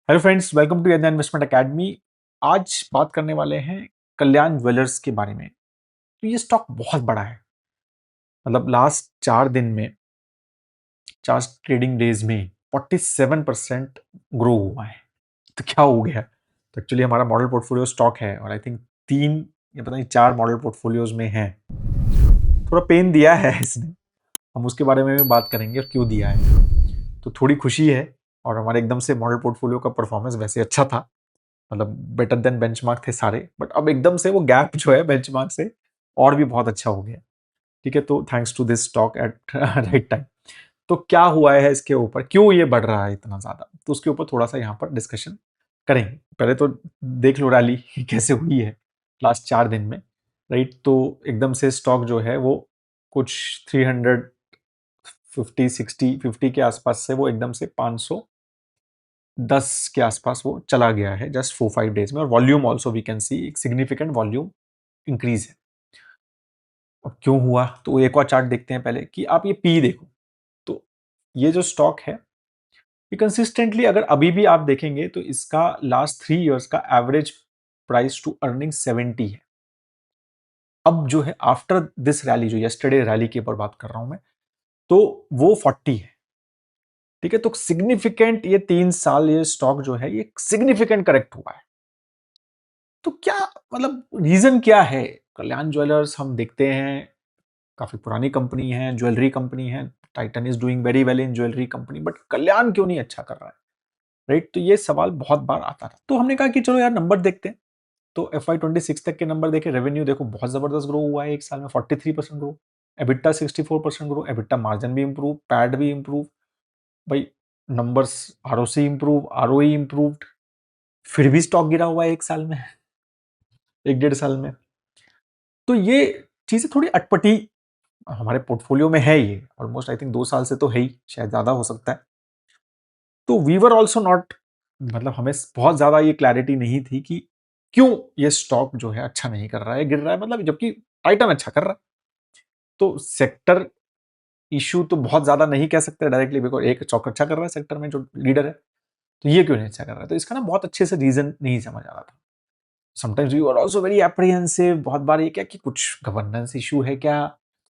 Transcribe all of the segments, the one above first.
Hello friends, welcome to यज्ञ investment academy. आज बात करने वाले हैं कल्याण ज्वेलर्स के बारे में। तो ये स्टॉक बहुत बड़ा है। मतलब लास्ट 4 दिन में, 4 ट्रेडिंग डेज में 47% ग्रो हुआ है। तो क्या हो गया? तो एक्चुअली हमारा मॉडल पोर्टफोलियो स्टॉक है और आई थिंक 3 या पता नहीं 4 मॉडल पोर्टफोलियोज में है। थोड़ा पेन दिया है इसने, हम उसके बारे में भी बात करेंगे और क्यों दिया है। तो थोड़ी खुशी है। और हमारे एकदम से मॉडल पोर्टफोलियो का परफॉर्मेंस वैसे अच्छा था, मतलब बेटर देन बेंचमार्क थे सारे, बट अब एकदम से वो गैप जो है बेंचमार्क से और भी बहुत अच्छा हो गया। ठीक है, तो thanks to this stock at right time. तो क्या हुआ है इसके ऊपर, क्यों ये बढ़ रहा है इतना ज्यादा, तो उसके ऊपर थोड़ा सा यहाँ पर डिस्कशन करेंगे। पहले तो देख लो रैली कैसे हुई है लास्ट 4 दिन में। राइट, तो एकदम से स्टॉक जो है वो कुछ 350 60 50 के आसपास से वो एकदम से 510 के आसपास वो चला गया है जस्ट 4 5 डेज में। और volume also we can see एक सिग्निफिकेंट वॉल्यूम इंक्रीज है। अब क्यों हुआ, तो एक और चार्ट देखते हैं पहले कि आप ये पी देखो। तो ये जो स्टॉक है ये कंसिस्टेंटली, अगर अभी भी आप देखेंगे तो इसका लास्ट 3 इयर्स का एवरेज प्राइस टू अर्निंग 70 है। अब जो है आफ्टर दिस रैली, जो यस्टरडे रैली के ऊपर बात कर रहा हूं मैं, तो वो 40 है। ठीक है, तो सिग्निफिकेंट ये 3 साल ये स्टॉक जो है ये सिग्निफिकेंट करेक्ट हुआ है। तो क्या मतलब रीजन क्या है? कल्याण ज्वेलर्स हम देखते हैं काफी पुरानी कंपनी है, ज्वेलरी कंपनी है। Titan is doing very well in jewellery company, but Kalyan क्यों नहीं अच्छा कर रहा है? राइट, तो ये सवाल बहुत बार आता था। तो हमने कहा कि चलो यार नंबर देखते हैं। तो FY 26 तक के नंबर देखे, रेवेन्यू देखो बहुत जबरदस्त ग्रो हुआ है एक साल में, 43% grow, EBITDA 64% grow, EBITDA margin भी इंप्रूव, पैड भी इंप्रूव। भाई numbers, ROC improve, ROE improved, फिर भी स्टॉक गिरा हुआ है एक साल में, 1 1.5 साल में। तो ये चीजें थोड़ी अटपटी हमारे पोर्टफोलियो में है। ये ऑलमोस्ट आई थिंक 2 साल से तो है ही, शायद ज्यादा हो सकता है। तो वी वर ऑल्सो नॉट, मतलब हमें बहुत ज्यादा ये क्लैरिटी नहीं थी कि क्यों ये स्टॉक जो है अच्छा नहीं कर रहा है, गिर रहा है, मतलब जबकि टाइटन अच्छा कर रहा है। तो सेक्टर इशू तो बहुत ज्यादा नहीं कह सकते डायरेक्टली, बिकॉज एक स्टॉक अच्छा कर रहा है सेक्टर में जो लीडर है, तो ये क्यों नहीं अच्छा कर रहा है? तो इसका ना बहुत अच्छे से रीजन नहीं समझ आ रहा था। Sometimes we are also very apprehensive, बहुत बार ये क्या कि कुछ गवर्नेंस इशू है क्या,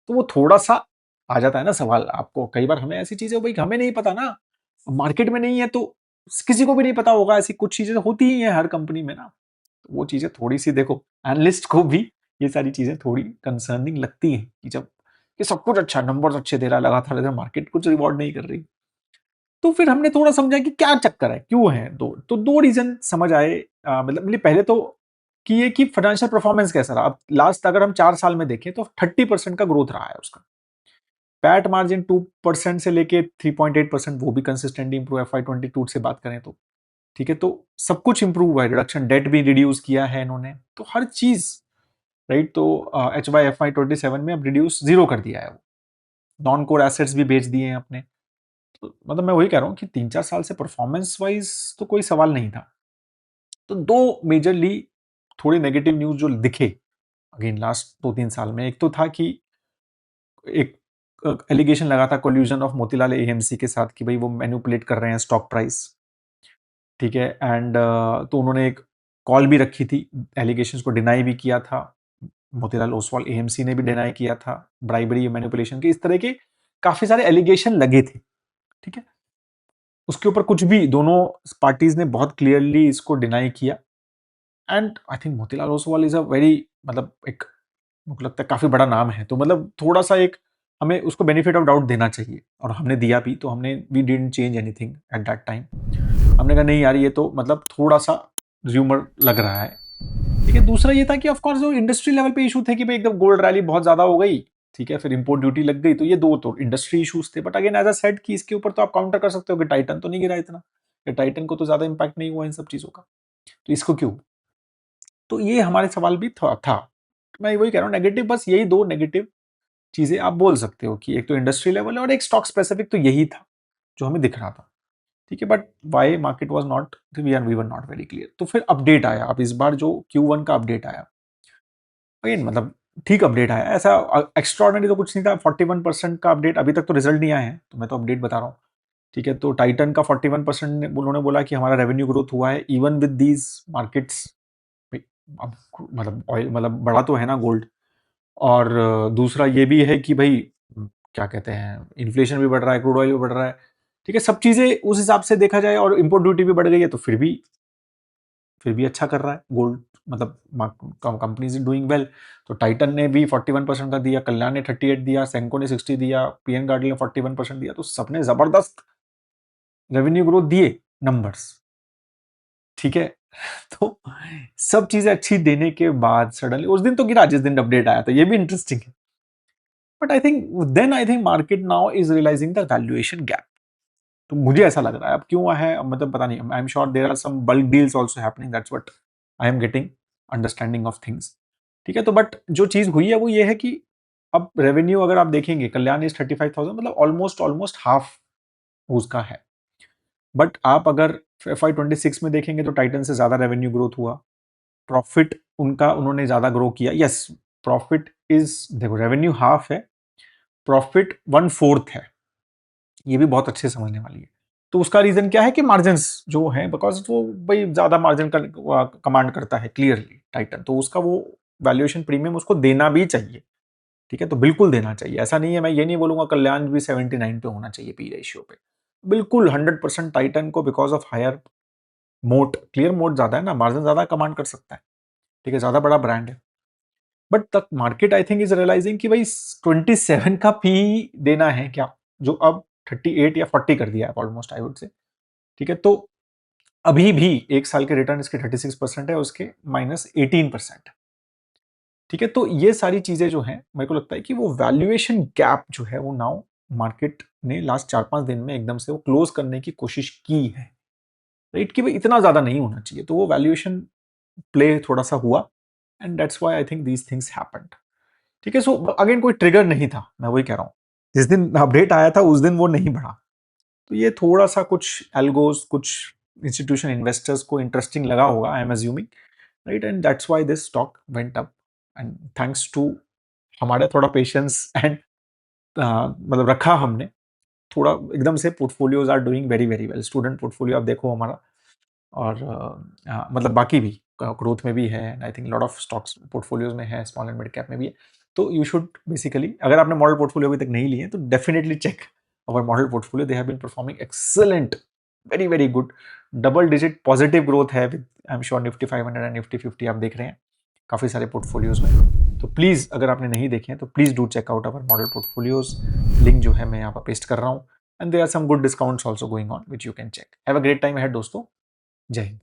तो वो थोड़ा सा आ जाता है ना सवाल आपको। कई बार हमें ऐसी चीजें, भाई हमें नहीं पता ना, मार्केट में नहीं है तो किसी को भी नहीं पता होगा, ऐसी कुछ चीजें होती ही है हर कंपनी में ना। तो वो चीजें थोड़ी सी देखो, एनालिस्ट को भी ये सारी चीजें थोड़ी कंसर्निंग लगती हैं कि जब कि सब कुछ अच्छा, नंबर अच्छे दे रहा है लगातार, इधर मार्केट कुछ रिवॉर्ड नहीं कर रही। तो फिर हमने थोड़ा समझा कि क्या चक्कर है, क्यों है। दो रीजन समझ आए। मतलब पहले तो कि ये कि फाइनेंशियल परफॉर्मेंस कैसा रहा। अब लास्ट अगर हम 4 साल में देखें तो 30% का ग्रोथ रहा है उसका। पैट मार्जिन 2% से लेके 3.8%, वो भी कंसिस्टेंटली इंप्रूव है FY 22 से बात करें तो। ठीक है, तो सब कुछ इंप्रूव हुआ है, रिडक्शन, डेट भी रिड्यूस किया है इन्होंने, तो हर चीज। राइट, तो FY 27 में अब रिड्यूस जीरो कर दिया है वो। नॉन कोर एसेट्स भी बेच दिए हैं अपने। तो मतलब मैं वही कह रहा हूँ कि 3 4 साल से परफॉर्मेंस वाइज तो कोई सवाल नहीं था। तो दो मेजरली थोड़ी नेगेटिव न्यूज जो दिखे अगेन लास्ट 2 3 साल में, एक तो था कि एक एलिगेशन लगा था कोल्यूजन ऑफ मोतीलाल AMC के साथ कि भाई वो मैनिपुलेट कर रहे हैं स्टॉक प्राइस। ठीक है, एंड तो उन्होंने एक कॉल भी रखी थी, एलिगेशंस को डिनाई भी किया था। मोतीलाल ओसवाल AMC ने भी डिनाई किया था ब्राइबरी मैनिपुलेशन के, इस तरह के काफी सारे एलिगेशन लगे थे। ठीक है, उसके ऊपर कुछ भी दोनों पार्टीज ने बहुत क्लियरली इसको डिनाई किया। And I think Motilal Oswal is a very, मतलब एक, मुझे लगता है काफी बड़ा नाम है, तो मतलब थोड़ा सा एक हमें उसको बेनिफिट ऑफ डाउट देना चाहिए, और हमने दिया भी। तो हमने we didn't change anything at that time. हमने कहा नहीं यार, ये तो मतलब थोड़ा सा र्यूमर लग रहा है। ठीक है, दूसरा ये था कि ऑफकोर्स जो इंडस्ट्री लेवल पे इशू थे कि भाई एकदम गोल्ड रैली बहुत ज्यादा हो गई। ठीक है, फिर इंपोर्ट ड्यूटी लग गई, तो ये दो तो इंडस्ट्री इशूज थे। But again as I said कि इसके ऊपर तो आप काउंटर कर सकते हो कि टाइटन तो नहीं गिरा इतना, टाइटन को तो ज्यादा इंपैक्ट नहीं हुआ इन सब चीजों का, तो इसको क्यों? तो ये हमारे सवाल भी था। मैं वही कह रहा हूँ, नेगेटिव बस यही दो नेगेटिव चीजें आप बोल सकते हो कि एक तो इंडस्ट्री लेवल है और एक स्टॉक स्पेसिफिक, तो यही था जो हमें दिख रहा था। ठीक है, but why market was not, we were not very clear. तो फिर अपडेट आया, अब इस बार जो Q1 का अपडेट आया, अगेन मतलब ठीक अपडेट आया, ऐसा एक्स्ट्राऑर्डिनरी तो कुछ नहीं था। 41% का अपडेट, अभी तक तो रिजल्ट नहीं आया है, तो मैं तो अपडेट बता रहा हूँ। ठीक है, तो टाइटन का 41% उन्होंने बोला कि हमारा रेवेन्यू ग्रोथ हुआ है इवन विद दीज मार्केट्स। अब मतलब ऑयल मतलब बड़ा तो है ना गोल्ड, और दूसरा ये भी है कि भाई क्या कहते हैं, इन्फ्लेशन भी बढ़ रहा है, क्रूड ऑयल भी बढ़ रहा है। ठीक है, सब चीजें उस हिसाब से देखा जाए, और इम्पोर्ट ड्यूटी भी बढ़ गई है, तो फिर भी अच्छा कर रहा है गोल्ड, मतलब कंपनीज इज डूइंग वेल। तो टाइटन ने भी 41% का दिया, कल्याण ने 38 दिया, सेंको ने 60 दिया, पीएन गार्डल ने 41% दिया, तो सबने जबरदस्त रेवेन्यू ग्रोथ दिए नंबर्स। ठीक है तो सब चीजें अच्छी देने के बाद सडनली उस दिन तो गिरा जिस दिन अपडेट आया था, ये भी इंटरेस्टिंग है। But I think market now is realising the valuation gap. तो मुझे ऐसा लग रहा है, अब क्यों है मतलब पता नहीं, I am sure there are some bulk deals also happening, that's what I am getting understanding of things. ठीक है, तो बट जो चीज हुई है वो ये है कि अब रेवेन्यू अगर आप देखेंगे, कल्याण इज 35,000, मतलब ऑलमोस्ट ऑलमोस्ट हाफ उसका है। बट आप अगर FY26 में देखेंगे तो टाइटन से ज्यादा रेवेन्यू ग्रोथ हुआ, प्रॉफिट उनका उन्होंने ज्यादा ग्रो किया। यस, प्रॉफिट इज, देखो रेवेन्यू हाफ है, प्रॉफिट 1/4 है, ये भी बहुत अच्छे समझने वाली है। तो उसका रीजन क्या है कि मार्जिन्स जो है, बिकॉज वो भाई ज्यादा मार्जिन कमांड करता है क्लियरली टाइटन, तो उसका वो वैल्यूएशन प्रीमियम उसको देना भी चाहिए। ठीक है, तो बिल्कुल देना चाहिए, ऐसा नहीं है, मैं ये नहीं बोलूंगा कल्याण भी 79 पे होना चाहिए पी रेशियो पे, बिल्कुल 100% टाइटन को, बिकॉज ऑफ हायर मोट, क्लियर मोट ज्यादा है ना, मार्जिन ज्यादा कमांड कर सकता है। ठीक है, ज्यादा बड़ा ब्रांड है। But the market I think is realising कि भाई 27 का पी देना है क्या, जो अब 38 या 40 कर दिया है ऑलमोस्ट, आई वुड से। ठीक है, तो अभी भी एक साल के रिटर्न इसके 36% है, उसके -18%। ठीक है, तो ये सारी चीजें जो हैं, मेरे को लगता है कि वो वैल्यूएशन गैप जो है वो नाउ मार्केट ने लास्ट 4-5 दिन में एकदम से वो क्लोज करने की कोशिश की है। राइट, कि भाई इतना ज्यादा नहीं होना चाहिए, तो वो वैल्यूएशन प्ले थोड़ा सा हुआ, and that's why I think these things happened. ठीक है, सो अगेन कोई ट्रिगर नहीं था, मैं वही कह रहा हूँ, जिस दिन अपडेट आया था उस दिन वो नहीं बढ़ा। तो ये थोड़ा सा कुछ एल्गोस, कुछ इंस्टीट्यूशन इन्वेस्टर्स को इंटरेस्टिंग लगा होगा, I am assuming, right, and that's why this stock went up, and thanks to हमारे थोड़ा पेशेंस एंड मतलब रखा हमने थोड़ा, एकदम से portfolios are doing very very well. Student portfolio आप देखो हमारा, और मतलब बाकी भी ग्रोथ में भी है, I think lot of stocks portfolios में है, स्मॉल एंड मिड कैप में भी है। तो यू शुड बेसिकली, अगर आपने मॉडल पोर्टफोलियो अभी तक नहीं लिए तो definitely check our model portfolio, they have been performing excellent, very very good, double digit positive growth है with, I am sure Nifty 500 and Nifty 50 आप देख रहे हैं काफी सारे पोर्टफोलियोज में। तो प्लीज अगर आपने नहीं देखे हैं तो please do check out our model portfolios, link जो है मैं यहाँ पर पेस्ट कर रहा हूँ, and there are some good discounts also going on which you can check. Have a great time ahead दोस्तों, जय हिंद।